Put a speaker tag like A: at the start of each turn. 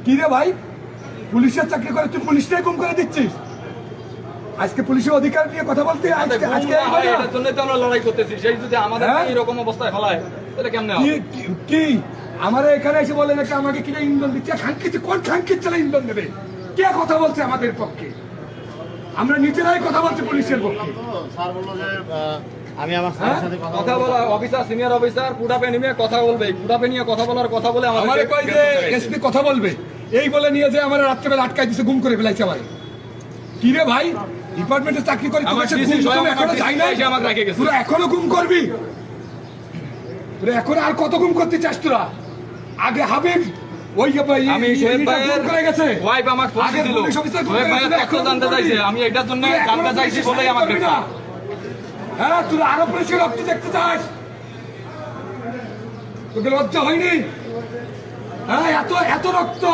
A: কি রে ভাই, পুলিশের চাকরি করে তুই পুলিশটাই গুম করে দিচ্ছিস। আজকে পুলিশের অধিকার নিয়ে কথা বলতে আজকে
B: এটার জন্য তো আমরা লড়াই করতেছি। সেই যদি আমাদের এরকম অবস্থায় ফেলায় তাহলে কেমনে হবে?
A: কি আমারা এখানে এসে বলে নাকি আমাকে কিনা ইন্ধন দিচ্ছে? খানকিত কোন খানকিত চালা ইন্ধন দেবে? কে কথা বলছে আমাদের পক্ষে? আমরা নিজেরাই কথা বলছি পুলিশের পক্ষে।
C: স্যার বললো যে আমি আমার স্যারের সাথে
B: কথা বলা অফিসার, সিনিয়র অফিসার পুডাপে নিয়ে কথা বলবে, পুডাপে নিয়ে কথা বলার কথা বলে
A: আমারে কই যে এসপি কথা বলবে, এই বলে নিয়ে যে আমার রাত্রেবেলা আটকাই দিছে, গুম করে ফেলাইছে আমার। কি রে ভাই, ডিপার্টমেন্টে চাকরি করে
B: আমার
A: এখনো যাই না,
B: আমাকে রেখে গেছে।
A: তোরা এখনো গুম করবি? তোরা এখন আর কত গুম করতে চাস তোরা? আগে হাবিব ওই
B: আমি শোয়েব ভাইয়ের
A: করে গেছে,
B: ওয়াইফ আমাকে ফোন দিল, শোয়েব ভাইয়ের তথ্য জানতে চাইছে, আমি এটার জন্য জানতে চাইছি বলেই আমাকে।
A: হ্যাঁ, তুই আরো পুলিশের রক্ত দেখতে চাস? তোকে লজ্জা হয়নি? হ্যাঁ, এত রক্ত